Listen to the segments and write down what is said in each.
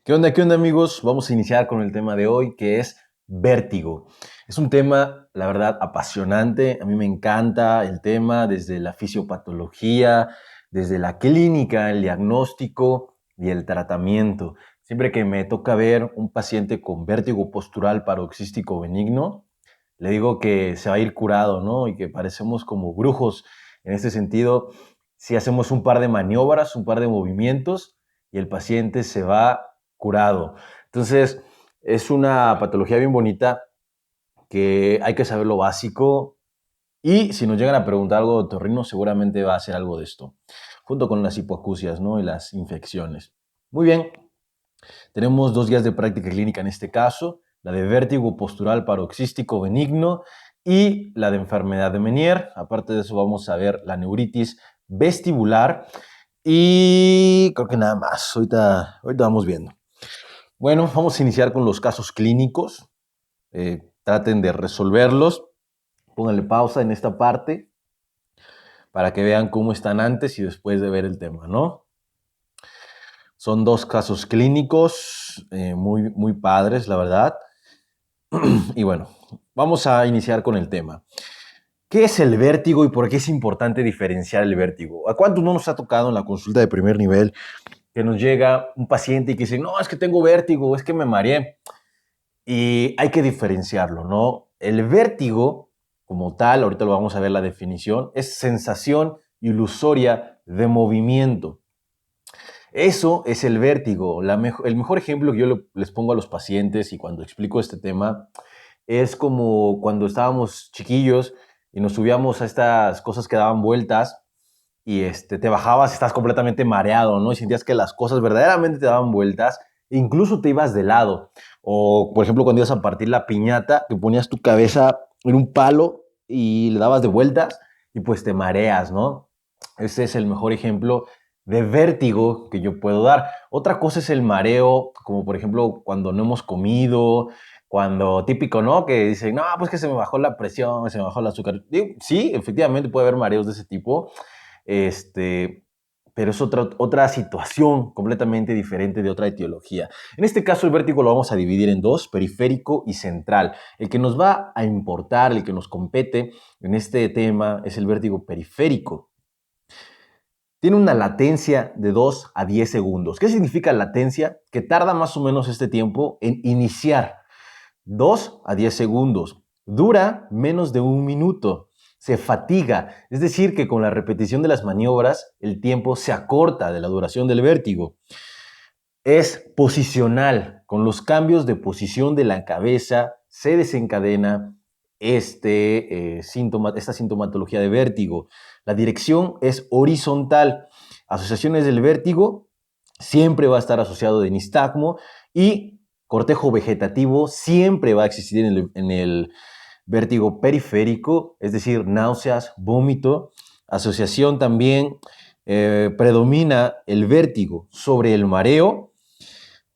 Qué onda amigos? Vamos a iniciar con el tema de hoy que es vértigo. Es un tema, la verdad, apasionante. A mí me encanta el tema desde la fisiopatología, desde la clínica, el diagnóstico y el tratamiento. Siempre que me toca ver un paciente con vértigo postural paroxístico benigno, le digo que se va a ir curado, ¿no? Y que parecemos como brujos. En este sentido, si hacemos un par de maniobras, un par de movimientos y el paciente se va curado. Entonces, es una patología bien bonita que hay que saber lo básico y si nos llegan a preguntar algo de otorrino, seguramente va a ser algo de esto, junto con las hipoacusias, ¿no? Y las infecciones. Muy bien, tenemos 2 guías de práctica clínica en este caso, la de vértigo postural paroxístico benigno y la de enfermedad de Menier. Aparte de eso vamos a ver la neuritis vestibular y creo que nada más. Ahorita vamos viendo. Bueno, vamos a iniciar con los casos clínicos. Traten de resolverlos. Pónganle pausa en esta parte para que vean cómo están antes y después de ver el tema, ¿no? Son 2 casos clínicos muy padres, la verdad. Y bueno, vamos a iniciar con el tema. ¿Qué es el vértigo y por qué es importante diferenciar el vértigo? ¿A cuántos no nos ha tocado en la consulta de primer nivel que nos llega un paciente y que dice, no, es que tengo vértigo, es que me mareé? Y hay que diferenciarlo, ¿no? El vértigo, como tal, ahorita lo vamos a ver la definición, es sensación ilusoria de movimiento. Eso es el vértigo. El mejor ejemplo que yo les pongo a los pacientes y cuando explico este tema es como cuando estábamos chiquillos y nos subíamos a estas cosas que daban vueltas y te bajabas y estás completamente mareado, ¿no? Y sentías que las cosas verdaderamente te daban vueltas, e incluso te ibas de lado. O, por ejemplo, cuando ibas a partir la piñata, que ponías tu cabeza en un palo y le dabas de vueltas y pues te mareas, ¿no? Ese es el mejor ejemplo de vértigo que yo puedo dar. Otra cosa es el mareo, como por ejemplo cuando no hemos comido, cuando típico, ¿no? Que dicen, no, pues que se me bajó la presión, se me bajó el azúcar. Digo, sí, efectivamente puede haber mareos de ese tipo, pero es otra situación completamente diferente de otra etiología. En este caso, el vértigo lo vamos a dividir en dos, periférico y central. El que nos va a importar, el que nos compete en este tema es el vértigo periférico. Tiene una latencia de 2 a 10 segundos. ¿Qué significa latencia? Que tarda más o menos este tiempo en iniciar. 2 a 10 segundos. Dura menos de 1 minuto. Se fatiga, es decir, que con la repetición de las maniobras el tiempo se acorta de la duración del vértigo. Es posicional, con los cambios de posición de la cabeza se desencadena esta sintomatología de vértigo. La dirección es horizontal. Asociaciones del vértigo siempre va a estar asociado de nistagmo y cortejo vegetativo siempre va a existir en el vértigo periférico, es decir, náuseas, vómito. Asociación también predomina el vértigo sobre el mareo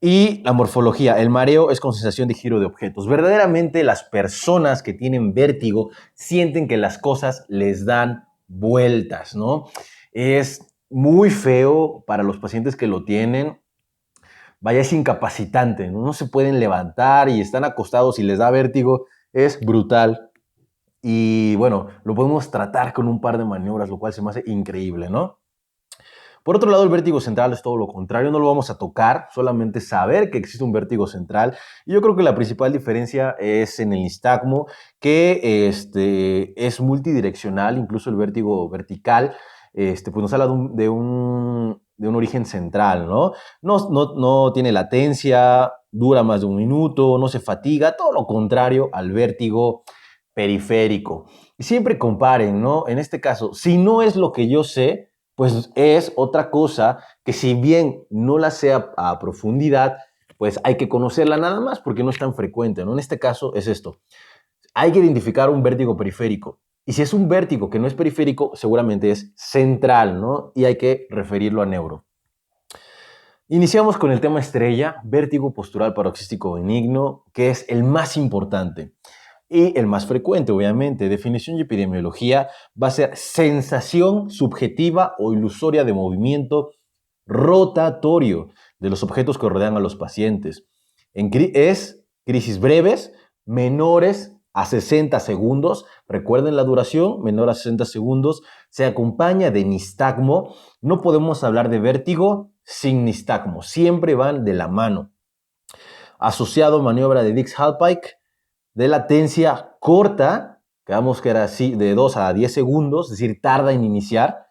y la morfología. El mareo es con sensación de giro de objetos. Verdaderamente las personas que tienen vértigo sienten que las cosas les dan vueltas, ¿no? Es muy feo para los pacientes que lo tienen. Vaya, es incapacitante, ¿no? No se pueden levantar y están acostados y les da vértigo. Es brutal. Y bueno, lo podemos tratar con un par de maniobras, lo cual se me hace increíble, ¿no? Por otro lado, el vértigo central es todo lo contrario, no lo vamos a tocar, solamente saber que existe un vértigo central. Y yo creo que la principal diferencia es en el nistagmo, que es multidireccional, incluso el vértigo vertical, pues nos habla de un origen central, ¿no? No tiene latencia, dura más de 1 minuto, no se fatiga, todo lo contrario al vértigo periférico. Y siempre comparen, ¿no? En este caso, si no es lo que yo sé, pues es otra cosa que si bien no la sé a profundidad, pues hay que conocerla nada más porque no es tan frecuente, ¿no? En este caso es esto. Hay que identificar un vértigo periférico. Y si es un vértigo que no es periférico, seguramente es central, ¿no? Y hay que referirlo a neuro. Iniciamos con el tema estrella, vértigo postural paroxístico benigno, que es el más importante. Y el más frecuente, obviamente, definición y epidemiología, va a ser sensación subjetiva o ilusoria de movimiento rotatorio. de los objetos que rodean a los pacientes. Es crisis breves, menores a 60 segundos. Recuerden la duración, menor a 60 segundos. Se acompaña de nistagmo. No podemos hablar de vértigo sin nistagmo. Siempre van de la mano. Asociado a maniobra de Dix-Hallpike, de latencia corta, digamos que era así de 2 a 10 segundos, es decir, tarda en iniciar,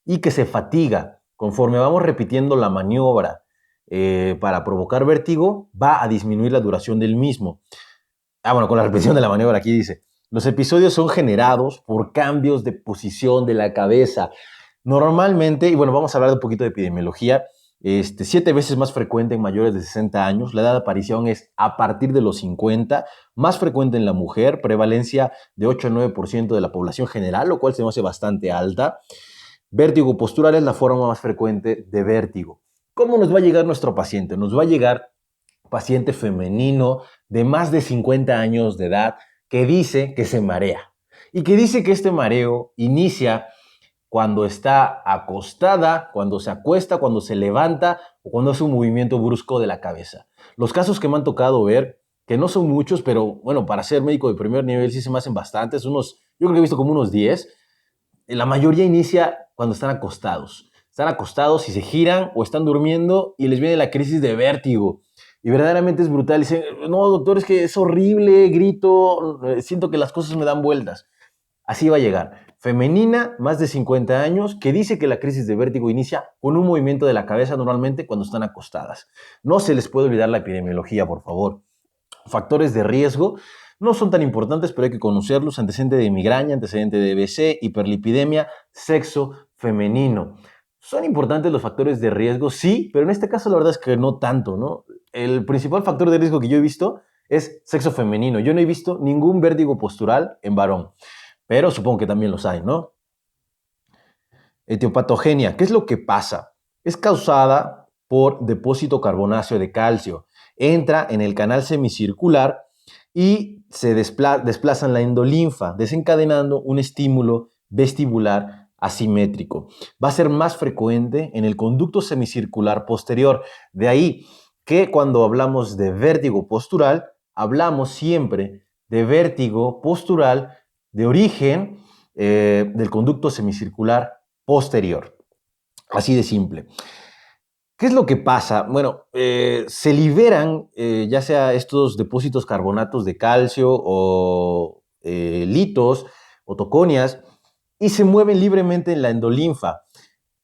y que se fatiga. Conforme vamos repitiendo la maniobra para provocar vértigo, va a disminuir la duración del mismo. Bueno, con la repetición de la maniobra aquí dice, los episodios son generados por cambios de posición de la cabeza. Normalmente, y bueno, vamos a hablar de un poquito de epidemiología, 7 veces más frecuente en mayores de 60 años, la edad de aparición es a partir de los 50, más frecuente en la mujer, prevalencia de 8 a 9% de la población general, lo cual se me hace bastante alta. Vértigo postural es la forma más frecuente de vértigo. ¿Cómo nos va a llegar nuestro paciente? Nos va a llegar paciente femenino de más de 50 años de edad que dice que se marea y que dice que este mareo inicia cuando está acostada, cuando se acuesta, cuando se levanta o cuando hace un movimiento brusco de la cabeza. Los casos que me han tocado ver, que no son muchos, pero bueno, para ser médico de primer nivel sí se me hacen bastantes, yo creo que he visto como unos 10. La mayoría inicia cuando están acostados. Están acostados y se giran o están durmiendo y les viene la crisis de vértigo. Y verdaderamente es brutal. Dicen, no, doctor, es que es horrible, grito, siento que las cosas me dan vueltas. Así va a llegar. Femenina, más de 50 años, que dice que la crisis de vértigo inicia con un movimiento de la cabeza normalmente cuando están acostadas. No se les puede olvidar la epidemiología, por favor. Factores de riesgo no son tan importantes, pero hay que conocerlos. Antecedente de migraña, antecedente de BC, hiperlipidemia, sexo femenino. ¿Son importantes los factores de riesgo? Sí, pero en este caso la verdad es que no tanto, ¿no? El principal factor de riesgo que yo he visto es sexo femenino. Yo no he visto ningún vértigo postural en varón, pero supongo que también los hay, ¿no? Etiopatogenia, ¿qué es lo que pasa? Es causada por depósito carbonáceo de calcio. Entra en el canal semicircular y se desplaza en la endolinfa, desencadenando un estímulo vestibular asimétrico. Va a ser más frecuente en el conducto semicircular posterior. De ahí que cuando hablamos de vértigo postural, hablamos siempre de vértigo postural de origen del conducto semicircular posterior. Así de simple. ¿Qué es lo que pasa? Bueno, se liberan ya sea estos depósitos carbonatos de calcio o litos o toconias y se mueven libremente en la endolinfa.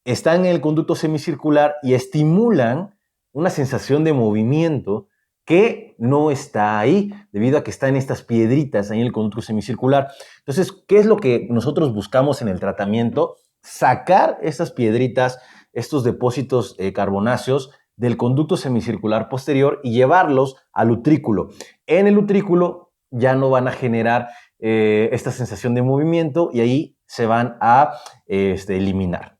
Están en el conducto semicircular y estimulan una sensación de movimiento que no está ahí, debido a que están estas piedritas ahí en el conducto semicircular. Entonces, ¿qué es lo que nosotros buscamos en el tratamiento? Sacar estas piedritas, estos depósitos carbonáceos del conducto semicircular posterior y llevarlos al utrículo. En el utrículo ya no van a generar esta sensación de movimiento y ahí se van a eliminar.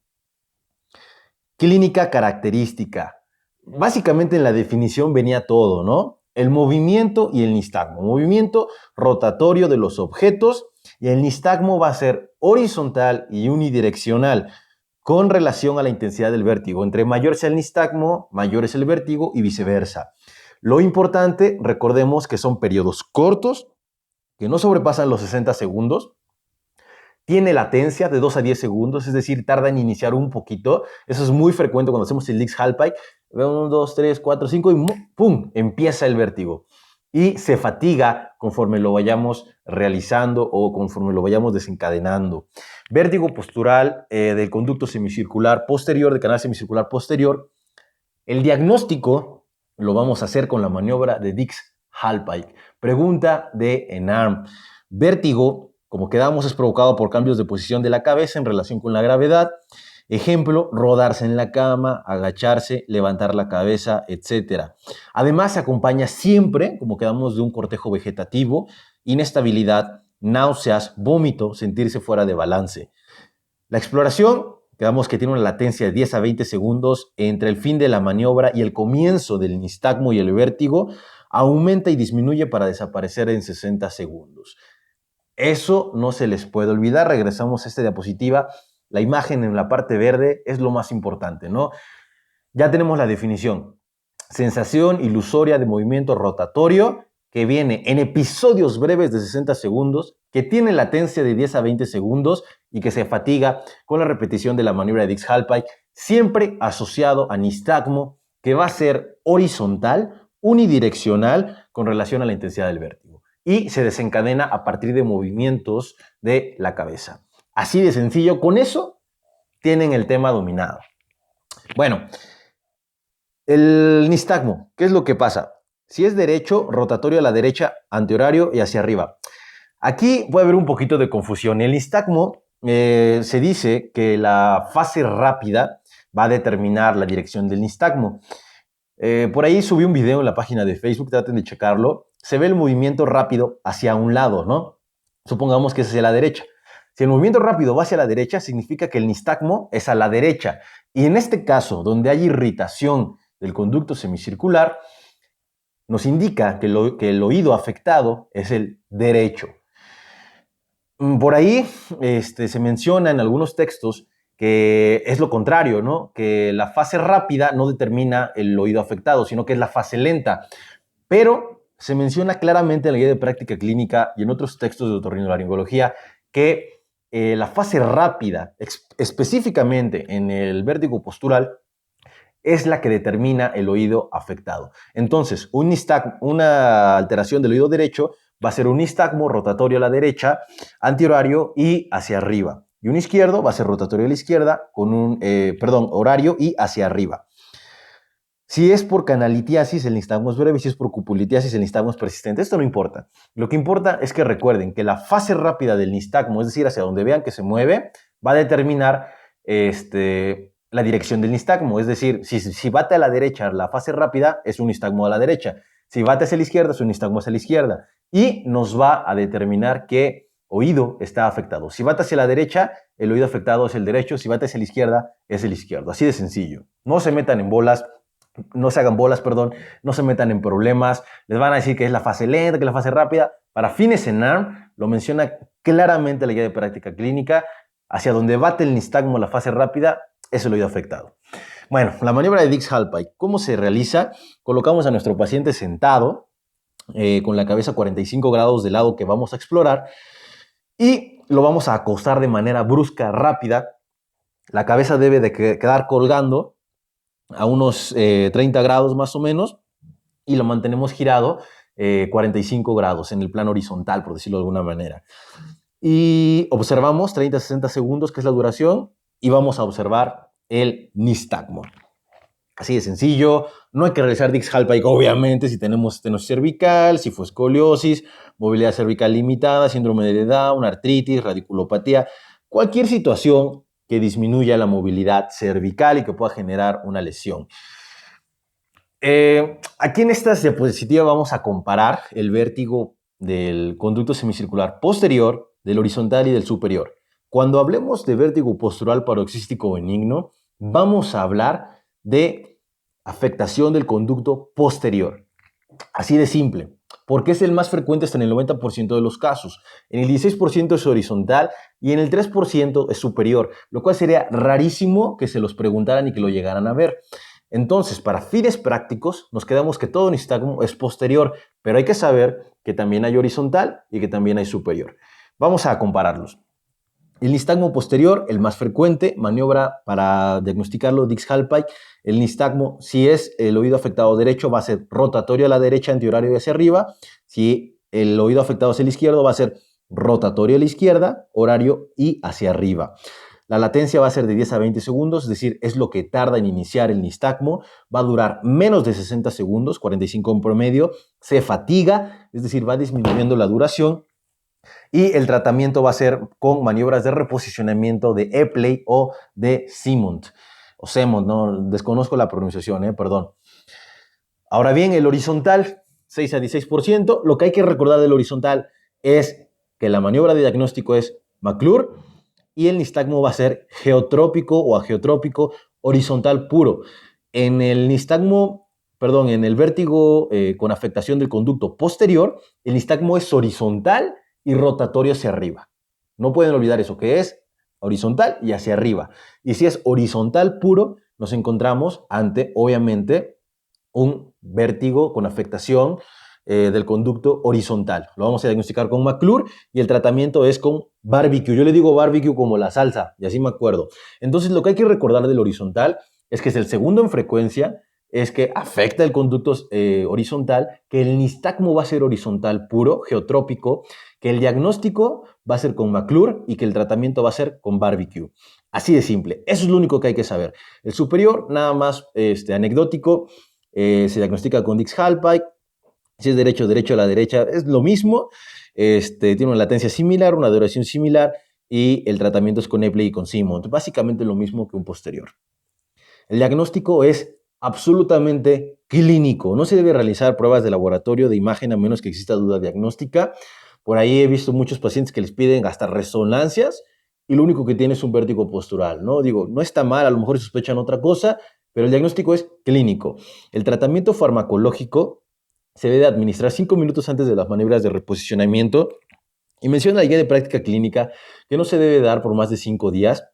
Clínica característica. Básicamente en la definición venía todo, ¿no? El movimiento y el nistagmo. Movimiento rotatorio de los objetos y el nistagmo va a ser horizontal y unidireccional con relación a la intensidad del vértigo. Entre mayor sea el nistagmo, mayor es el vértigo y viceversa. Lo importante, recordemos que son periodos cortos, que no sobrepasan los 60 segundos, tiene latencia de 2 a 10 segundos, es decir, tarda en iniciar un poquito. Eso es muy frecuente cuando hacemos el Dix-Hallpike. 1, 2, 3, 4, 5 y ¡pum! Empieza el vértigo. Y se fatiga conforme lo vayamos realizando o conforme lo vayamos desencadenando. Vértigo postural del conducto semicircular posterior, del canal semicircular posterior. El diagnóstico lo vamos a hacer con la maniobra de Dix-Hallpike. Pregunta de ENARM. Vértigo, como quedamos, es provocado por cambios de posición de la cabeza en relación con la gravedad. Ejemplo, rodarse en la cama, agacharse, levantar la cabeza, etc. Además, se acompaña siempre, como quedamos, de un cortejo vegetativo, inestabilidad, náuseas, vómito, sentirse fuera de balance. La exploración, quedamos que tiene una latencia de 10 a 20 segundos entre el fin de la maniobra y el comienzo del nistagmo y el vértigo, aumenta y disminuye para desaparecer en 60 segundos. Eso no se les puede olvidar. Regresamos a esta diapositiva. La imagen en la parte verde es lo más importante, ¿no? Ya tenemos la definición. sensación ilusoria de movimiento rotatorio que viene en episodios breves de 60 segundos, que tiene latencia de 10 a 20 segundos y que se fatiga con la repetición de la maniobra de Dix-Hallpike, siempre asociado a nistagmo, que va a ser horizontal, unidireccional con relación a la intensidad del vértigo y se desencadena a partir de movimientos de la cabeza. Así de sencillo, con eso tienen el tema dominado. Bueno, el nistagmo, ¿qué es lo que pasa? Si es derecho, rotatorio a la derecha, antehorario y hacia arriba. Aquí puede haber un poquito de confusión. El nistagmo se dice que la fase rápida va a determinar la dirección del nistagmo. Por ahí subí un video en la página de Facebook, traten de checarlo. Se ve el movimiento rápido hacia un lado, ¿no? Supongamos que es hacia la derecha. Si el movimiento rápido va hacia la derecha, significa que el nistagmo es a la derecha. Y en este caso, donde hay irritación del conducto semicircular, nos indica que el oído afectado es el derecho. Por ahí se menciona en algunos textos que es lo contrario, ¿no? Que la fase rápida no determina el oído afectado, sino que es la fase lenta. Pero se menciona claramente en la guía de práctica clínica y en otros textos de otorrinolaringología que la fase rápida, específicamente en el vértigo postural, es la que determina el oído afectado. Entonces, una alteración del oído derecho va a ser un nistagmo rotatorio a la derecha, antihorario y hacia arriba. Y un izquierdo va a ser rotatorio a la izquierda, con un, horario y hacia arriba. Si es por canalitiasis, el nistagmo es breve, si es por cupulitiasis, el nistagmo es persistente. Esto no importa. Lo que importa es que recuerden que la fase rápida del nistagmo, es decir, hacia donde vean que se mueve, va a determinar la dirección del nistagmo. Es decir, si bate a la derecha la fase rápida, es un nistagmo a la derecha. Si bate hacia la izquierda, es un nistagmo hacia la izquierda. Y nos va a determinar qué oído está afectado. Si bate hacia la derecha, el oído afectado es el derecho. Si bate hacia la izquierda, es el izquierdo. Así de sencillo. No se metan en bolas. No se hagan bolas, perdón, no se metan en problemas, les van a decir que es la fase lenta, que es la fase rápida. Para fines en ARM, lo menciona claramente la guía de práctica clínica, hacia donde bate el nistagmo la fase rápida, es el oído afectado. Bueno, la maniobra de Dix-Hallpike, ¿cómo se realiza? Colocamos a nuestro paciente sentado, con la cabeza a 45 grados del lado que vamos a explorar, y lo vamos a acostar de manera brusca, rápida. La cabeza debe de quedar colgando a unos 30 grados más o menos y lo mantenemos girado 45 grados en el plano horizontal, por decirlo de alguna manera. Y observamos 30-60 segundos, que es la duración, y vamos a observar el nistagmo. Así de sencillo. No hay que realizar Dix-Hallpike, obviamente, si tenemos estenosis cervical, si fue escoliosis, movilidad cervical limitada, síndrome de Down, artritis, radiculopatía, cualquier situación que disminuya la movilidad cervical y que pueda generar una lesión. Aquí en esta diapositiva vamos a comparar el vértigo del conducto semicircular posterior, del horizontal y del superior. Cuando hablemos de vértigo postural paroxístico benigno, vamos a hablar de afectación del conducto posterior. Así de simple, porque es el más frecuente hasta en el 90% de los casos. En el 16% es horizontal y en el 3% es superior, lo cual sería rarísimo que se los preguntaran y que lo llegaran a ver. Entonces, para fines prácticos, nos quedamos que todo nistagmo es posterior, pero hay que saber que también hay horizontal y que también hay superior. Vamos a compararlos. El nistagmo posterior, el más frecuente, maniobra para diagnosticarlo Dix-Hallpike. El nistagmo, si es el oído afectado derecho, va a ser rotatorio a la derecha, antihorario y hacia arriba. Si el oído afectado es el izquierdo, va a ser rotatorio a la izquierda, horario y hacia arriba. La latencia va a ser de 10 a 20 segundos, es decir, es lo que tarda en iniciar el nistagmo. Va a durar menos de 60 segundos, 45 en promedio. Se fatiga, es decir, va disminuyendo la duración. Y el tratamiento va a ser con maniobras de reposicionamiento de Epley o de Semont. O Semont, no desconozco la pronunciación, perdón. Ahora bien, el horizontal, 6 a 16%. Lo que hay que recordar del horizontal es que la maniobra de diagnóstico es McClure y el nistagmo va a ser geotrópico o ageotrópico horizontal puro. En el nistagmo, perdón, en el vértigo con afectación del conducto posterior, el nistagmo es horizontal y rotatorio hacia arriba. No pueden olvidar eso, que es horizontal y hacia arriba. Y si es horizontal puro, nos encontramos ante, obviamente, un vértigo con afectación del conducto horizontal. Lo vamos a diagnosticar con McClure y el tratamiento es con barbecue. Yo le digo barbecue como la salsa, y así me acuerdo. Entonces, lo que hay que recordar del horizontal es que es el segundo en frecuencia, es que afecta el conducto horizontal, que el nistagmo va a ser horizontal puro, geotrópico, que el diagnóstico va a ser con McClure y que el tratamiento va a ser con barbecue. Así de simple. Eso es lo único que hay que saber. El superior, nada más anecdótico, se diagnostica con Dix-Hallpike. Si es derecho a la derecha, es lo mismo. Tiene una latencia similar, una duración similar y el tratamiento es con Epley y con Simons. Básicamente lo mismo que un posterior. El diagnóstico es absolutamente clínico. No se debe realizar pruebas de laboratorio de imagen a menos que exista duda diagnóstica. Por ahí he visto muchos pacientes que les piden hasta resonancias y lo único que tiene es un vértigo postural, ¿no? Digo, no está mal, a lo mejor sospechan otra cosa, pero el diagnóstico es clínico. El tratamiento farmacológico se debe administrar 5 minutos antes de las maniobras de reposicionamiento y menciona la guía de práctica clínica que no se debe dar por más de 5 días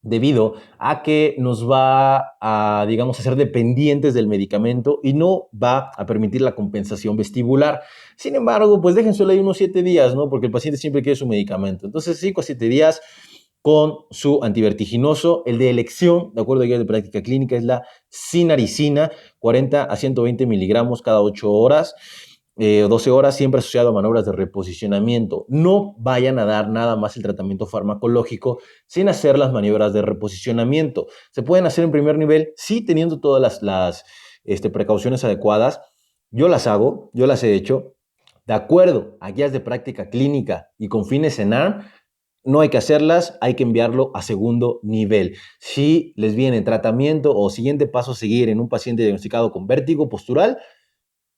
debido a que nos va a, digamos, hacer dependientes del medicamento y no va a permitir la compensación vestibular. Sin embargo, pues déjenselo ahí unos 7 días, ¿no? Porque el paciente siempre quiere su medicamento. Entonces, 5 a 7 días con su antivertiginoso. El de elección, de acuerdo a guía de práctica clínica, es la sinaricina, 40 a 120 miligramos cada 8 horas. 12 horas, siempre asociado a maniobras de reposicionamiento. No vayan a dar nada más el tratamiento farmacológico sin hacer las maniobras de reposicionamiento. Se pueden hacer en primer nivel, sí, teniendo todas las precauciones adecuadas. Yo las hago, yo las he hecho. De acuerdo a guías de práctica clínica y con fines en ARM, no hay que hacerlas, hay que enviarlo a segundo nivel. Si les viene tratamiento o siguiente paso a seguir en un paciente diagnosticado con vértigo postural,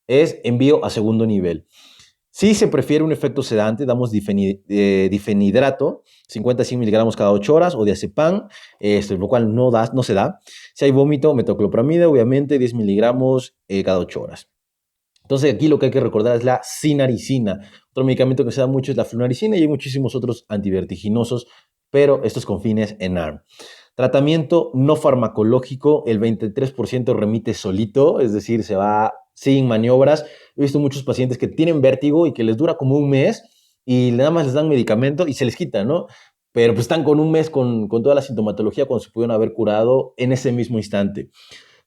es envío a segundo nivel. Si se prefiere un efecto sedante, damos difenidrato, 50 a 100 miligramos cada 8 horas, o diazepam, lo cual no se da. Si hay vómito, metoclopramida, obviamente, 10 miligramos cada 8 horas. Entonces aquí lo que hay que recordar es la sinaricina. Otro medicamento que se da mucho es la flunarizina y hay muchísimos otros antivertiginosos, pero estos con fines en ARM. Tratamiento no farmacológico, el 23% remite solito, es decir, se va sin maniobras. He visto muchos pacientes que tienen vértigo y que les dura como un mes y nada más les dan medicamento y se les quita, ¿no? Pero pues están con un mes con toda la sintomatología cuando se pudieron haber curado en ese mismo instante.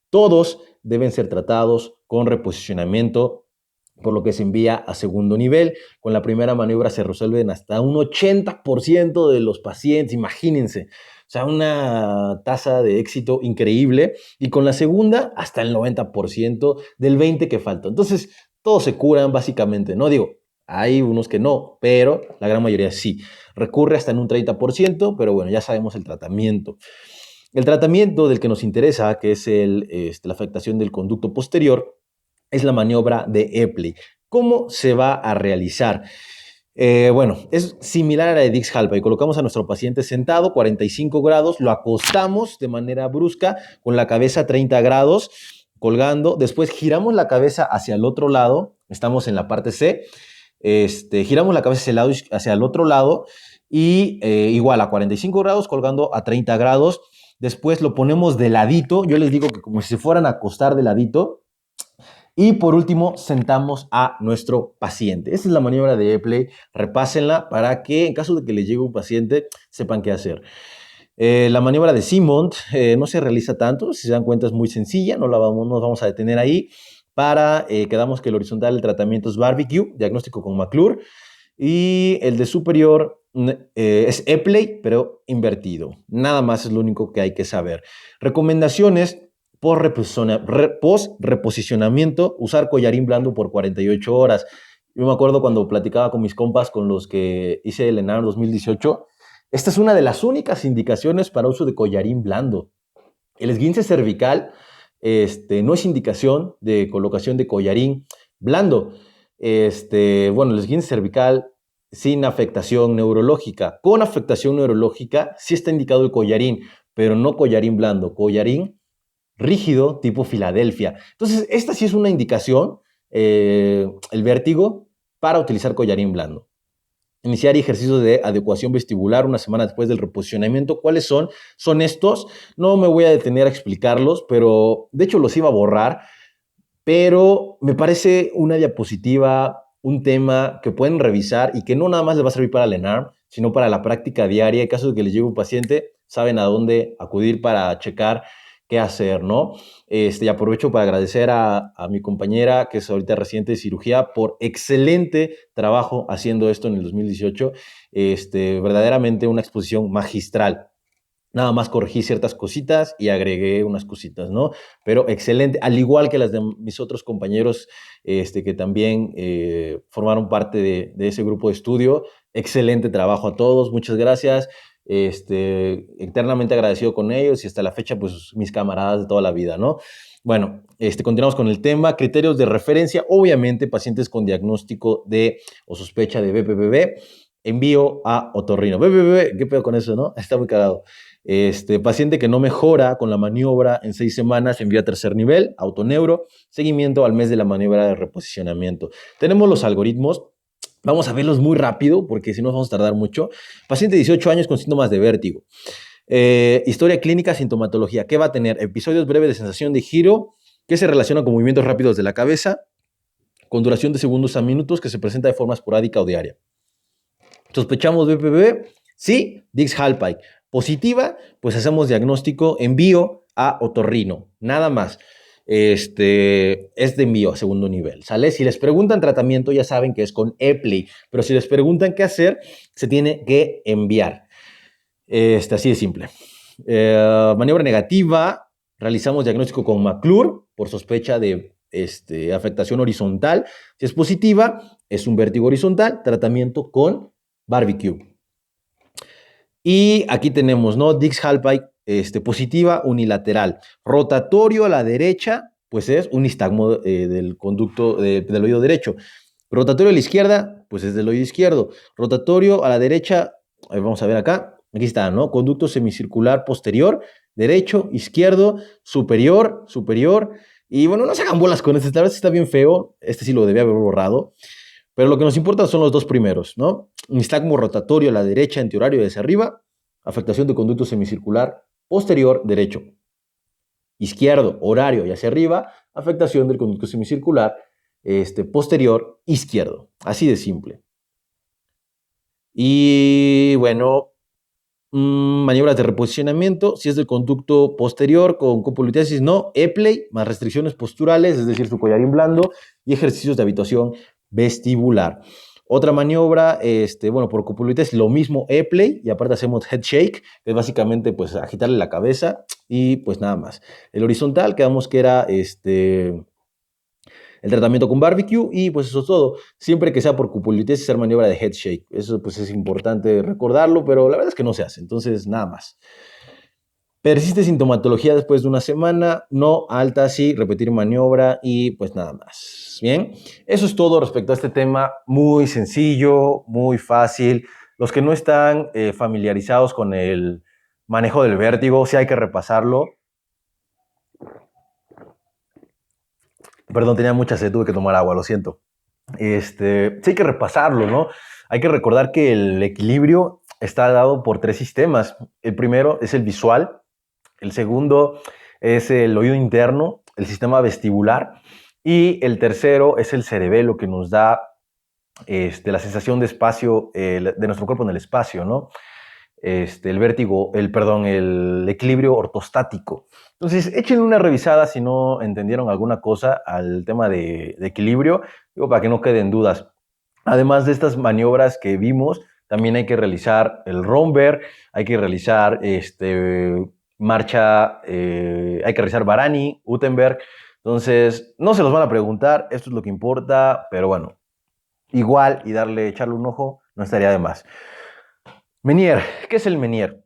Todos deben ser tratados con reposicionamiento, por lo que se envía a segundo nivel. Con la primera maniobra se resuelven hasta un 80% de los pacientes, imagínense. O sea, una tasa de éxito increíble. Y con la segunda, hasta el 90% del 20% que falta. Entonces, todos se curan básicamente, ¿no? Digo, hay unos que no, pero la gran mayoría sí. Recurre hasta en un 30%, pero bueno, ya sabemos el tratamiento. El tratamiento del que nos interesa, que es la afectación del conducto posterior, es la maniobra de Epley. ¿Cómo se va a realizar? Bueno, es similar a la de Dix-Hallpike. Colocamos a nuestro paciente sentado, 45 grados, lo acostamos de manera brusca, con la cabeza a 30 grados, colgando. Después giramos la cabeza hacia el otro lado, estamos en la parte C, giramos la cabeza hacia el otro lado y igual a 45 grados, colgando a 30 grados. Después lo ponemos de ladito, yo les digo que como si se fueran a acostar de ladito. Y por último, sentamos a nuestro paciente. Esta es la maniobra de Epley. Repásenla para que en caso de que les llegue un paciente, sepan qué hacer. La maniobra de Simons no se realiza tanto. Si se dan cuenta, es muy sencilla. No nos vamos a detener ahí. Quedamos que el horizontal del tratamiento es barbecue, diagnóstico con McClure. Y el de superior es Epley, pero invertido. Nada más es lo único que hay que saber. Recomendaciones. Post-reposicionamiento, usar collarín blando por 48 horas. Yo me acuerdo cuando platicaba con mis compas con los que hice el ENAR 2018, esta es una de las únicas indicaciones para uso de collarín blando. El esguince cervical no es indicación de colocación de collarín blando. Bueno, el esguince cervical sin afectación neurológica. Con afectación neurológica sí está indicado el collarín, pero no collarín blando, collarín rígido tipo Filadelfia. Entonces, esta sí es una indicación, el vértigo, para utilizar collarín blando. Iniciar ejercicios de adecuación vestibular una semana después del reposicionamiento. ¿Cuáles son? Son estos. No me voy a detener a explicarlos, pero de hecho los iba a borrar. pero me parece una diapositiva, un tema que pueden revisar y que no nada más les va a servir para el ENARM, sino para la práctica diaria. En caso de que les llegue un paciente, saben a dónde acudir para checar qué hacer, ¿no? Y aprovecho para agradecer a mi compañera, que es ahorita residente de cirugía, por excelente trabajo haciendo esto en el 2018. Verdaderamente una exposición magistral. Nada más corregí ciertas cositas y agregué unas cositas, ¿no? Pero excelente, al igual que las de mis otros compañeros que también formaron parte de ese grupo de estudio. Excelente trabajo a todos, muchas gracias. Eternamente agradecido con ellos y hasta la fecha, pues mis camaradas de toda la vida, ¿no? Bueno, continuamos con el tema, criterios de referencia. Obviamente, pacientes con diagnóstico de o sospecha de BPPV, envío a otorrino. BPPV, ¿qué pedo con eso, no? Está muy cagado. Paciente que no mejora con la maniobra en 6 semanas, envía a tercer nivel, autoneuro, seguimiento al mes de la maniobra de reposicionamiento. Tenemos los algoritmos, vamos a verlos muy rápido porque si no vamos a tardar mucho. Paciente de 18 años con síntomas de vértigo. Historia clínica, sintomatología. ¿Qué va a tener? Episodios breves de sensación de giro que se relacionan con movimientos rápidos de la cabeza, con duración de segundos a minutos, que se presenta de forma esporádica o diaria. ¿Sospechamos BPPV? Sí, Dix-Hallpike. Positiva, pues hacemos diagnóstico, envío a otorrino, nada más. Es de envío a segundo nivel, ¿sale? Si les preguntan tratamiento, ya saben que es con Epley, pero si les preguntan qué hacer, se tiene que enviar. Así de simple. Maniobra negativa, realizamos diagnóstico con McClure por sospecha de afectación horizontal. Si es positiva, es un vértigo horizontal, tratamiento con barbecue. Y aquí tenemos, ¿no? Dix-Hallpike, positiva unilateral. Rotatorio a la derecha, pues es un nistagmo del conducto del oído derecho. Rotatorio a la izquierda, pues es del oído izquierdo. Rotatorio a la derecha, vamos a ver acá, aquí está, ¿no? Conducto semicircular posterior, derecho, izquierdo, superior, superior. Y bueno, no se hagan bolas con este, la verdad está bien feo. Este sí lo debía haber borrado. Pero lo que nos importa son los dos primeros, ¿no? Nistagmo rotatorio a la derecha, antehorario desde arriba, afectación de conducto semicircular posterior derecho. Izquierdo, horario y hacia arriba, afectación del conducto semicircular posterior izquierdo. Así de simple. Y bueno, maniobras de reposicionamiento, si es del conducto posterior con copolitesis, no, Epley, más restricciones posturales, es decir, su collarín blando, y ejercicios de habituación vestibular. Otra maniobra, bueno, por copolitesis, lo mismo Epley, y aparte hacemos head shake, que es básicamente pues agitarle la cabeza, y pues nada más. El horizontal, quedamos que era el tratamiento con barbecue y pues eso es todo. Siempre que sea por cupolitis, hacer maniobra de head shake. Eso pues es importante recordarlo, pero la verdad es que no se hace. Entonces, nada más. Persiste sintomatología después de una semana, no alta, sí, repetir maniobra y pues nada más. Bien, eso es todo respecto a este tema. Muy sencillo, muy fácil. Los que no están familiarizados con el manejo del vértigo, sí hay que repasarlo. Perdón, tenía mucha sed, tuve que tomar agua, lo siento. Sí hay que repasarlo, ¿no? Hay que recordar que el equilibrio está dado por 3 sistemas. El primero es el visual, el segundo es el oído interno, el sistema vestibular, y el tercero es el cerebelo, que nos da la sensación de espacio, de nuestro cuerpo en el espacio, ¿no? El vértigo, el equilibrio ortostático. Entonces, échenle una revisada si no entendieron alguna cosa al tema de equilibrio, digo, para que no queden dudas. Además de estas maniobras que vimos, también hay que realizar el romber, hay que realizar marcha, hay que realizar Varani, Utenberg. Entonces, no se los van a preguntar, esto es lo que importa, pero bueno, igual y echarle un ojo no estaría de más. Menier, ¿qué es el Menier?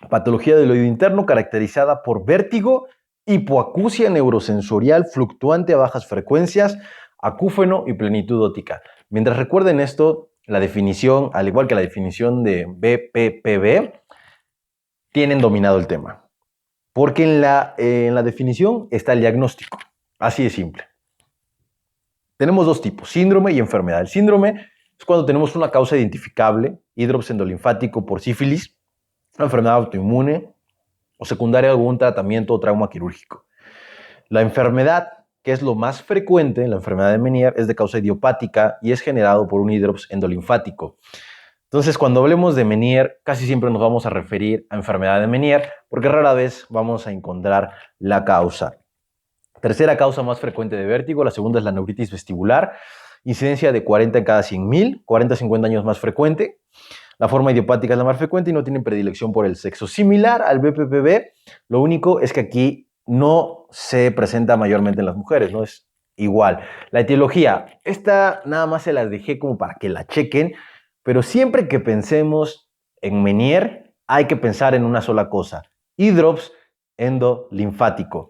Patología del oído interno caracterizada por vértigo, hipoacusia neurosensorial fluctuante a bajas frecuencias, acúfeno y plenitud óptica. Mientras recuerden esto, la definición, al igual que la definición de BPPV, tienen dominado el tema. Porque en la definición está el diagnóstico. Así de simple. Tenemos 2 tipos, síndrome y enfermedad. El síndrome es cuando tenemos una causa identificable, hidrops endolinfático por sífilis, una enfermedad autoinmune o secundaria a algún tratamiento o trauma quirúrgico. La enfermedad que es lo más frecuente en la enfermedad de Meniere, es de causa idiopática y es generado por un hidrops endolinfático. Entonces, cuando hablemos de Meniere, casi siempre nos vamos a referir a enfermedad de Meniere, porque rara vez vamos a encontrar la causa. Tercera causa más frecuente de vértigo, la segunda es la neuritis vestibular, incidencia de 40 en cada 100,000, 40 a 50 años más frecuente. La forma idiopática es la más frecuente y no tienen predilección por el sexo. Similar al BPPV, lo único es que aquí no se presenta mayormente en las mujeres, no es igual. La etiología, esta nada más se las dejé como para que la chequen, pero siempre que pensemos en Meniere, hay que pensar en una sola cosa: hidrops endolinfático.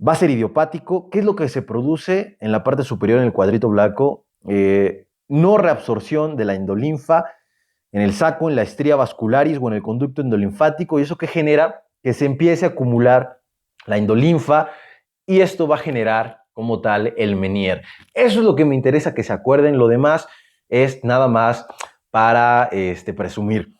Va a ser idiopático. ¿Qué es lo que se produce en la parte superior, en el cuadrito blanco? No reabsorción de la endolinfa en el saco, en la estría vascularis o en el conducto endolinfático, y eso que genera que se empiece a acumular la endolinfa, y esto va a generar como tal el Meniere. Eso es lo que me interesa que se acuerden. Lo demás es nada más para presumir.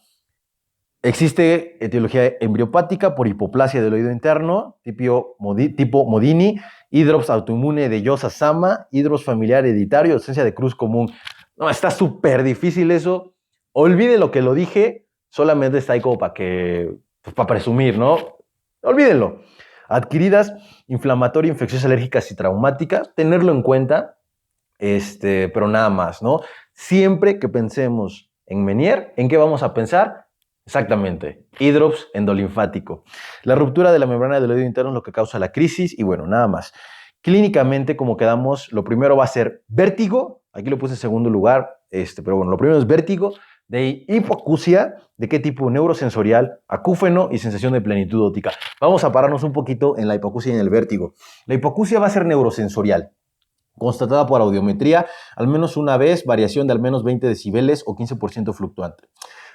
Existe etiología embriopática por hipoplasia del oído interno, tipo Modini, hidrops autoinmune de Yosa-Sama, hidrops familiar hereditario, ausencia de cruz común. No, está súper difícil eso. Olviden lo que lo dije, solamente está ahí como para para presumir, ¿no? Olvídenlo. Adquiridas, inflamatoria, infecciosas, alérgicas y traumáticas, tenerlo en cuenta, pero nada más, ¿no? Siempre que pensemos en Meniere, ¿en qué vamos a pensar? Exactamente, hidrops endolinfático. La ruptura de la membrana del oído interno es lo que causa la crisis y bueno, nada más. Clínicamente, como quedamos, lo primero va a ser vértigo. Aquí lo puse en segundo lugar, pero bueno, lo primero es vértigo, de ahí hipoacusia. ¿De qué tipo? Neurosensorial, acúfeno y sensación de plenitud óptica. Vamos a pararnos un poquito en la hipoacusia y en el vértigo. La hipoacusia va a ser neurosensorial, constatada por audiometría al menos una vez, variación de al menos 20 decibeles o 15% fluctuante.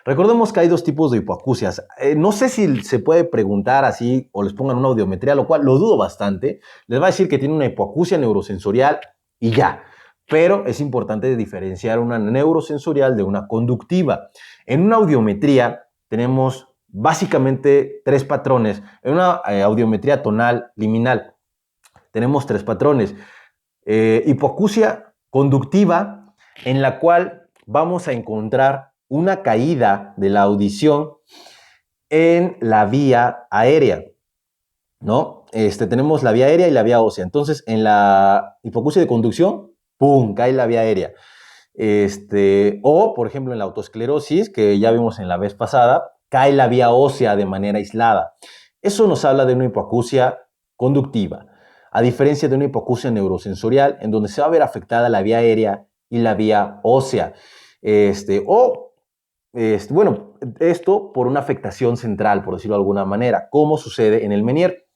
Recordemos que hay dos tipos de hipoacusias. No sé si se puede preguntar así o les pongan una audiometría, lo cual lo dudo bastante. Les va a decir que tiene una hipoacusia neurosensorial y ya. Pero es importante diferenciar una neurosensorial de una conductiva. En una audiometría tenemos básicamente tres patrones. En una audiometría tonal liminal tenemos tres patrones. Hipoacusia conductiva, en la cual vamos a encontrar una caída de la audición en la vía aérea, ¿no? Tenemos la vía aérea y la vía ósea. Entonces, en la hipoacusia de conducción, ¡pum!, cae la vía aérea. O, por ejemplo, en la autoesclerosis, que ya vimos en la vez pasada, cae la vía ósea de manera aislada. Eso nos habla de una hipoacusia conductiva, a diferencia de una hipoacusia neurosensorial, en donde se va a ver afectada la vía aérea y la vía ósea. Bueno, esto por una afectación central, por decirlo de alguna manera, como sucede en el Meniere.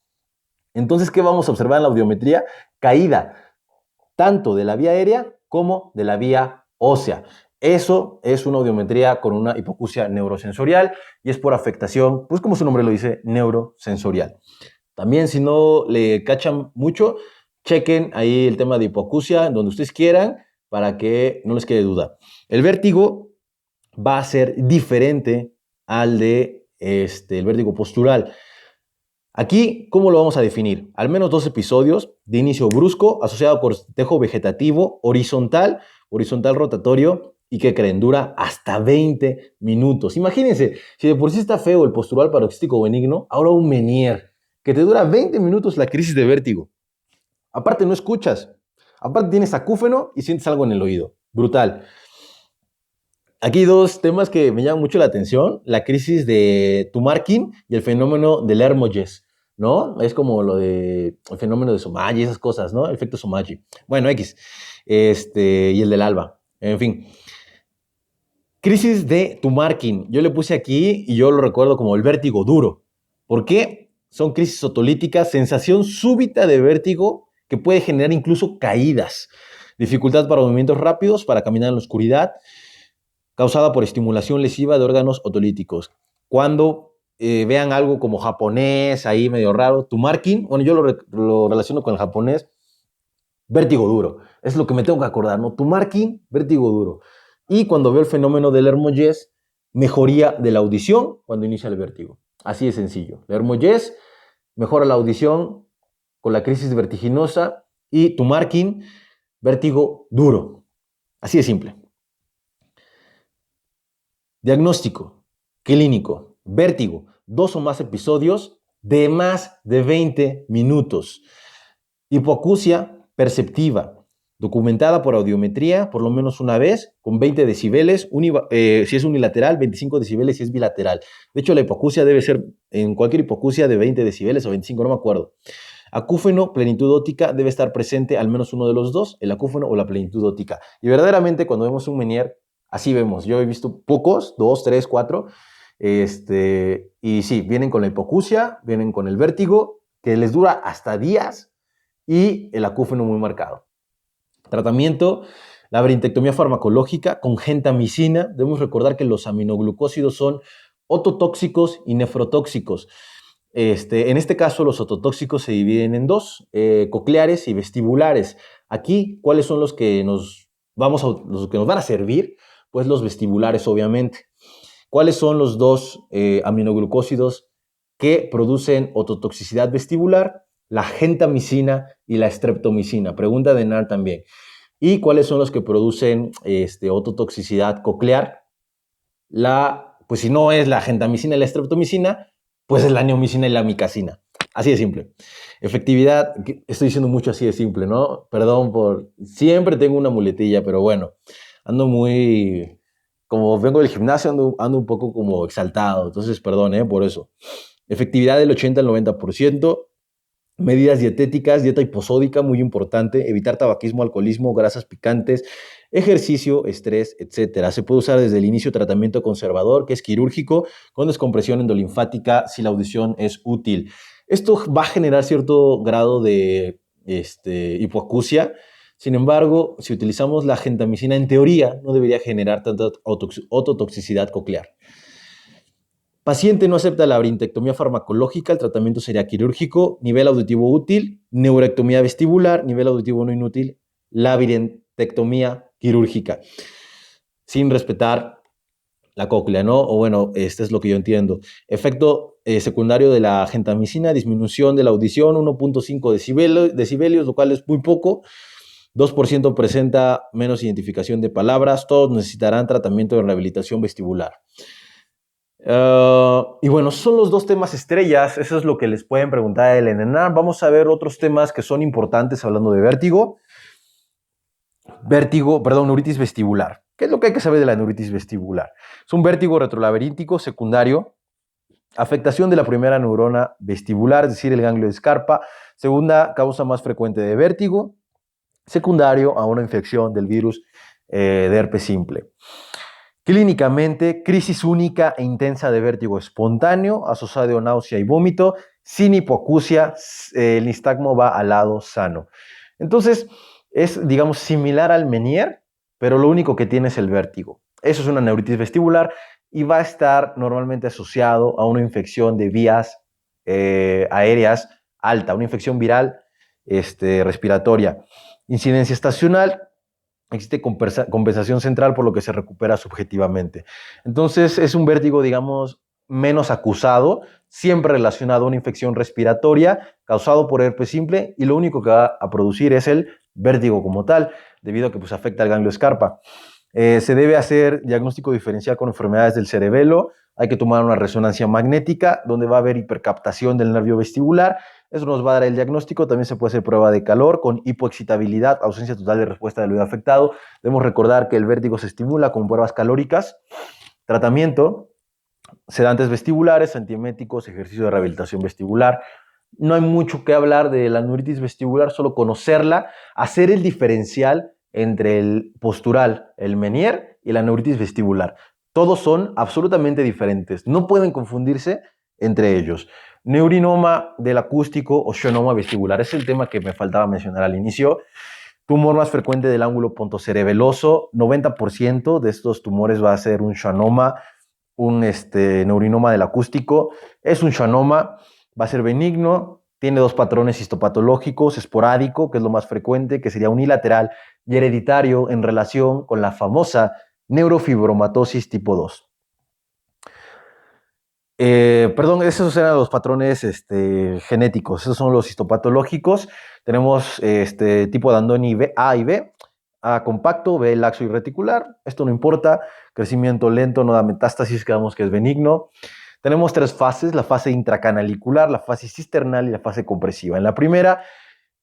Entonces, ¿qué vamos a observar en la audiometría? Caída tanto de la vía aérea como de la vía ósea. Eso es una audiometría con una hipoacusia neurosensorial y es por afectación, pues como su nombre lo dice, neurosensorial. También, si no le cachan mucho, chequen ahí el tema de hipoacusia donde ustedes quieran para que no les quede duda. El vértigo va a ser diferente al de el vértigo postural. Aquí, ¿cómo lo vamos a definir? Al menos 2 episodios de inicio brusco, asociado a cortejo vegetativo, horizontal rotatorio, y que creen, dura hasta 20 minutos. Imagínense, si de por sí está feo el postural paroxístico benigno, ahora un Meniere, que te dura 20 minutos la crisis de vértigo. Aparte no escuchas, aparte tienes acúfeno y sientes algo en el oído. Brutal. Aquí hay dos temas que me llaman mucho la atención: la crisis de Tumarkin y el fenómeno del Hermoges, ¿no? Es como lo de el fenómeno de Somaggi, esas cosas, ¿no? El efecto Somaggi. Bueno, X. Y el del alba. En fin. Crisis de Tumarkin. Yo le puse aquí y yo lo recuerdo como el vértigo duro. ¿Por qué? Son crisis otolíticas, sensación súbita de vértigo que puede generar incluso caídas, dificultad para movimientos rápidos, para caminar en la oscuridad, causada por estimulación lesiva de órganos otolíticos. Cuando vean algo como japonés, ahí medio raro, Tumarkin, bueno, yo lo relaciono con el japonés, vértigo duro, es lo que me tengo que acordar, ¿no? Tumarkin, vértigo duro. Y cuando veo el fenómeno del Hermoges, mejoría de la audición cuando inicia el vértigo. Así de sencillo. El Hermoges mejora la audición con la crisis vertiginosa Y tu marking, vértigo duro. Así de simple. Diagnóstico clínico, vértigo, 2 o más episodios de más de 20 minutos. Hipoacusia perceptiva, documentada por audiometría por lo menos una vez, con 20 decibeles, si es unilateral, 25 decibeles si es bilateral. De hecho, la hipoacusia debe ser en cualquier hipoacusia de 20 decibeles o 25, no me acuerdo. Acúfeno, plenitud óptica, debe estar presente al menos uno de los dos, el acúfeno o la plenitud óptica. Y verdaderamente cuando vemos un Menier, así vemos. Yo he visto pocos, 2, 3, 4, y sí, vienen con la hipoacusia, vienen con el vértigo, que les dura hasta días, y el acúfeno muy marcado. Tratamiento, la brintectomía farmacológica con gentamicina. Debemos recordar que los aminoglucósidos son ototóxicos y nefrotóxicos. En este caso, los ototóxicos se dividen en dos, cocleares y vestibulares. Aquí, ¿cuáles son los que nos van a servir? Pues los vestibulares, obviamente. ¿Cuáles son los dos aminoglucósidos que producen ototoxicidad vestibular? La gentamicina y la streptomicina. Pregunta de NAR también. ¿Y cuáles son los que producen ototoxicidad coclear? Pues si no es la gentamicina y la streptomicina, pues es la neomicina y la amicacina. Así de simple. Efectividad, estoy diciendo mucho así de simple, ¿no? Perdón por... Siempre tengo una muletilla, pero bueno, ando muy... Como vengo del gimnasio, ando un poco como exaltado, entonces perdón, por eso. Efectividad del 80 al 90%. Medidas dietéticas, dieta hiposódica, muy importante, evitar tabaquismo, alcoholismo, grasas picantes, ejercicio, estrés, etc. Se puede usar desde el inicio tratamiento conservador, que es quirúrgico, con descompresión endolinfática, si la audición es útil. Esto va a generar cierto grado de hipoacusia. Sin embargo, si utilizamos la gentamicina, en teoría, no debería generar tanta ototoxicidad coclear. Paciente no acepta la brintectomía farmacológica, el tratamiento sería quirúrgico, nivel auditivo útil, neurectomía vestibular, nivel auditivo no inútil, la brintectomía quirúrgica, sin respetar la cóclea, ¿no? O bueno, este es lo que yo entiendo. Efecto secundario de la gentamicina, disminución de la audición, 1.5 decibelios, lo cual es muy poco. 2% presenta menos identificación de palabras. Todos necesitarán tratamiento de rehabilitación vestibular. Y bueno, son los dos temas estrellas. Eso es lo que les pueden preguntar el ENENAR. Vamos a ver otros temas que son importantes hablando de vértigo. Neuritis vestibular. ¿Qué es lo que hay que saber de la neuritis vestibular? Es un vértigo retrolaberíntico secundario, afectación de la primera neurona vestibular, es decir, el ganglio de Scarpa. Segunda causa más frecuente de vértigo, secundario a una infección del virus de herpes simple. Clínicamente, crisis única e intensa de vértigo espontáneo, asociado a náusea y vómito, sin hipoacusia, el nistagmo va al lado sano. Entonces, es, digamos, similar al Menier, pero lo único que tiene es el vértigo. Eso es una neuritis vestibular y va a estar normalmente asociado a una infección de vías aéreas alta, una infección viral respiratoria. Incidencia estacional, existe compensación central por lo que se recupera subjetivamente. Entonces es un vértigo, digamos, menos acusado, siempre relacionado a una infección respiratoria causado por herpes simple y lo único que va a producir es el vértigo como tal, debido a que pues, afecta al ganglio Scarpa. Se debe hacer diagnóstico diferencial con enfermedades del cerebelo, hay que tomar una resonancia magnética donde va a haber hipercaptación del nervio vestibular. Eso nos va a dar el diagnóstico. También se puede hacer prueba de calor con hipoexcitabilidad, ausencia total de respuesta del oído afectado. Debemos recordar que el vértigo se estimula con pruebas calóricas. Tratamiento, sedantes vestibulares, antieméticos, ejercicio de rehabilitación vestibular. No hay mucho que hablar de la neuritis vestibular, solo conocerla, hacer el diferencial entre el postural, el Menier y la neuritis vestibular. Todos son absolutamente diferentes, no pueden confundirse entre ellos. Neurinoma del acústico o schwannoma vestibular es el tema que me faltaba mencionar al inicio. Tumor más frecuente del ángulo pontocerebeloso, 90% de estos tumores va a ser un schwannoma, un neurinoma del acústico. Es un schwannoma, va a ser benigno, tiene dos patrones histopatológicos, esporádico, que es lo más frecuente, que sería unilateral, y hereditario en relación con la famosa neurofibromatosis tipo 2. Perdón, esos eran los patrones genéticos, esos son los histopatológicos. Tenemos tipo de Andoni A y B, A compacto, B laxo y reticular. Esto no importa, crecimiento lento, no da metástasis, quedamos que es benigno. Tenemos tres fases, la fase intracanalicular, la fase cisternal y la fase compresiva. En la primera,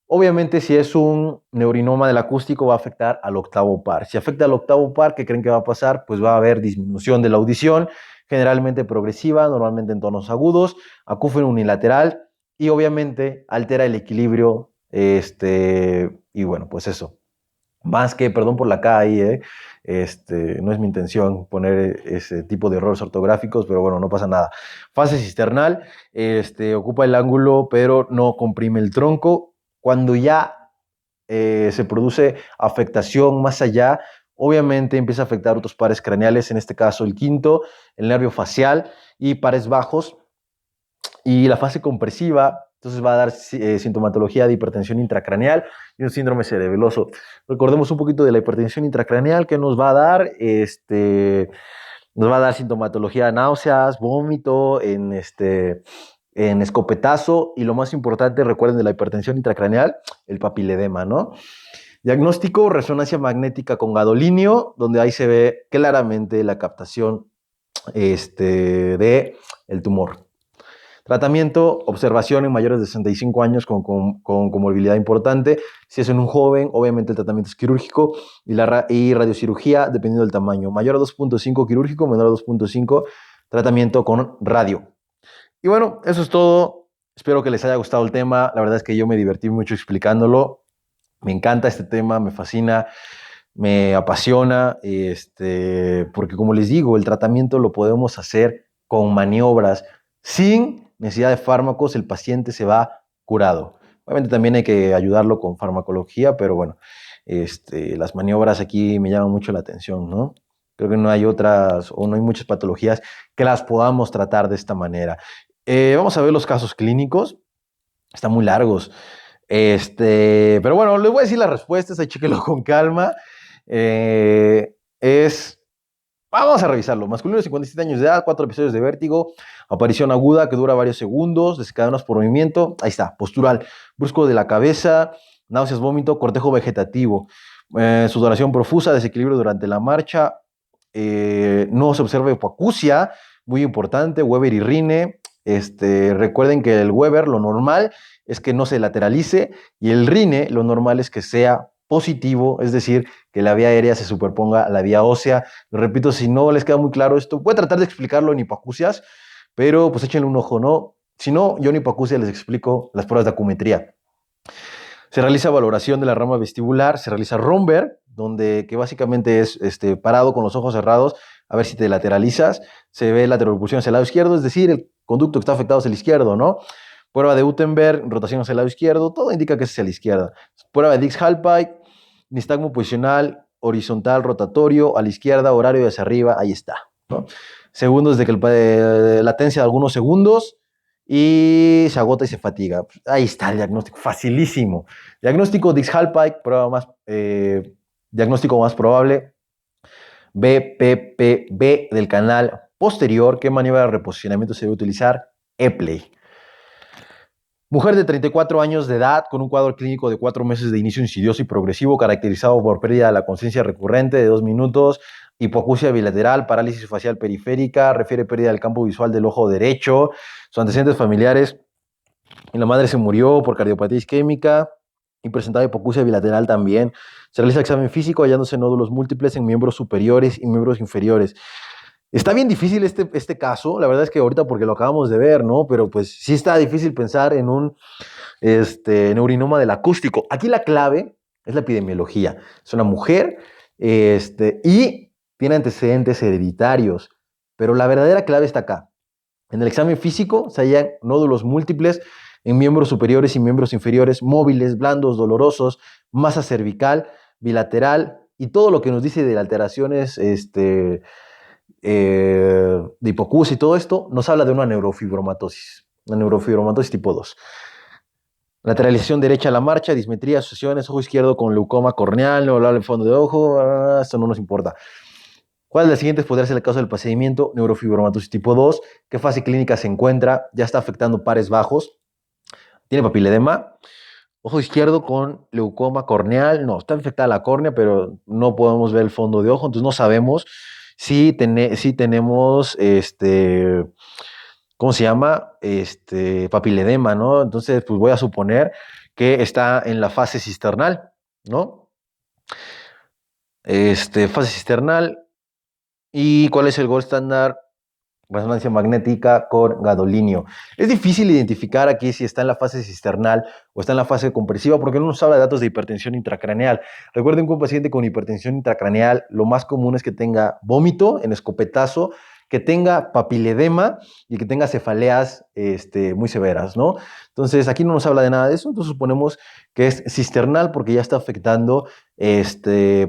obviamente, si es un neurinoma del acústico, va a afectar al octavo par. Si afecta al octavo par, ¿qué creen que va a pasar? Pues va a haber disminución de la audición, generalmente progresiva, normalmente en tonos agudos, acúfeno unilateral y obviamente altera el equilibrio. Y bueno, pues eso. Más que, perdón por la K ahí, no es mi intención poner ese tipo de errores ortográficos, pero bueno, no pasa nada. Fase cisternal, ocupa el ángulo, pero no comprime el tronco. Cuando ya se produce afectación más allá, obviamente empieza a afectar otros pares craneales, en este caso el quinto, el nervio facial y pares bajos. Y la fase compresiva, entonces va a dar sintomatología de hipertensión intracraneal y un síndrome cerebeloso. Recordemos un poquito de la hipertensión intracraneal que nos va a dar, nos va a dar sintomatología de náuseas, vómito, en escopetazo y lo más importante, recuerden de la hipertensión intracraneal, el papiledema, ¿no? Diagnóstico, resonancia magnética con gadolinio, donde ahí se ve claramente la captación de el tumor. Tratamiento, observación en mayores de 65 años con comorbilidad importante. Si es en un joven, obviamente el tratamiento es quirúrgico y radiocirugía dependiendo del tamaño. Mayor a 2.5 quirúrgico, menor a 2.5 tratamiento con radio. Y bueno, eso es todo. Espero que les haya gustado el tema. La verdad es que yo me divertí mucho explicándolo. Me encanta este tema, me fascina, me apasiona, porque como les digo, el tratamiento lo podemos hacer con maniobras sin necesidad de fármacos, el paciente se va curado. Obviamente también hay que ayudarlo con farmacología, pero bueno, las maniobras aquí me llaman mucho la atención, ¿no? Creo que no hay otras o no hay muchas patologías que las podamos tratar de esta manera. Vamos a ver los casos clínicos, están muy largos. Pero bueno, les voy a decir las respuestas, ahí chéquenlo con calma. Es Vamos a revisarlo. Masculino de 57 años de edad, 4 episodios de vértigo, aparición aguda que dura varios segundos, desencadenados por movimiento. Ahí está, postural, brusco de la cabeza, náuseas, vómito, cortejo vegetativo, sudoración profusa, desequilibrio durante la marcha, no se observa hipoacusia, muy importante, Weber y Rine. Recuerden que el Weber, lo normal es que no se lateralice y el Rine, lo normal es que sea positivo, es decir, que la vía aérea se superponga a la vía ósea. Lo repito, si no les queda muy claro esto, voy a tratar de explicarlo en hipoacusias, pero pues échenle un ojo, ¿no? Si no, yo en hipoacusia les explico las pruebas de acumetría. Se realiza valoración de la rama vestibular, se realiza Romberg, que básicamente es parado con los ojos cerrados, a ver si te lateralizas. Se ve lateralpulsión hacia el lado izquierdo, es decir, el conducto que está afectado es el izquierdo, ¿no? Prueba de Utenberg, rotación hacia el lado izquierdo, todo indica que es hacia la izquierda. Prueba de Dix-Hallpike, nistagmo posicional, horizontal, rotatorio, a la izquierda, horario hacia arriba, ahí está, ¿no? Segundos de que latencia de algunos segundos y se agota y se fatiga. Ahí está el diagnóstico, facilísimo. Diagnóstico Dix-Hallpike, diagnóstico más probable, BPPB del canal posterior. ¿Qué maniobra de reposicionamiento se debe utilizar? Epley. Mujer de 34 años de edad con un cuadro clínico de 4 meses de inicio insidioso y progresivo caracterizado por pérdida de la conciencia recurrente de 2 minutos, hipoacusia bilateral, parálisis facial periférica, refiere pérdida del campo visual del ojo derecho, sus antecedentes familiares, y la madre se murió por cardiopatía isquémica y presentaba hipoacusia bilateral también. Se realiza examen físico hallándose nódulos múltiples en miembros superiores y miembros inferiores. Está bien difícil este caso, la verdad es que ahorita porque lo acabamos de ver, ¿no? Pero pues sí está difícil pensar en un neurinoma del acústico. Aquí la clave es la epidemiología. Es una mujer y tiene antecedentes hereditarios, pero la verdadera clave está acá. En el examen físico se hallan nódulos múltiples en miembros superiores y miembros inferiores, móviles, blandos, dolorosos, masa cervical, bilateral y todo lo que nos dice de alteraciones de hipoacusia y todo esto, nos habla de una neurofibromatosis tipo 2. Lateralización derecha a la marcha, dismetría, asociaciones, ojo izquierdo con leucoma corneal, no hablar del fondo de ojo, esto no nos importa. ¿Cuál de las siguientes podría ser la causa del procedimiento? Neurofibromatosis tipo 2. ¿Qué fase clínica se encuentra? Ya está afectando pares bajos. ¿Tiene papiledema? Ojo izquierdo con leucoma corneal. No, está infectada la córnea, pero no podemos ver el fondo de ojo, entonces no sabemos si tenemos ¿cómo se llama? Papiledema, ¿no? Entonces, pues voy a suponer que está en la fase cisternal, ¿no? Fase cisternal. ¿Y cuál es el gold estándar? Resonancia magnética con gadolinio. Es difícil identificar aquí si está en la fase cisternal o está en la fase compresiva porque no nos habla de datos de hipertensión intracraneal. Recuerden que un paciente con hipertensión intracraneal lo más común es que tenga vómito en escopetazo, que tenga papiledema y que tenga cefaleas muy severas, ¿no? Entonces aquí no nos habla de nada de eso, entonces suponemos que es cisternal porque ya está afectando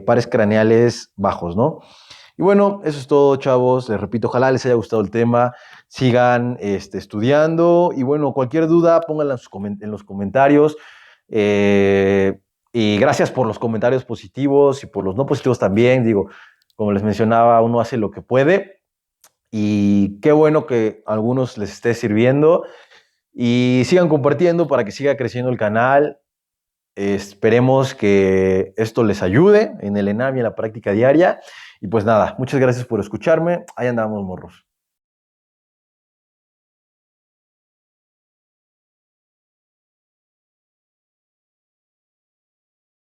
pares craneales bajos, ¿no? Y bueno, eso es todo, chavos. Les repito, ojalá les haya gustado el tema. Sigan estudiando. Y bueno, cualquier duda, pónganla en los comentarios. Y gracias por los comentarios positivos y por los no positivos también. Digo, como les mencionaba, uno hace lo que puede. Y qué bueno que a algunos les esté sirviendo. Y sigan compartiendo para que siga creciendo el canal. Esperemos que esto les ayude en el ENAM y en la práctica diaria. Y pues nada, muchas gracias por escucharme. Ahí andamos, morros.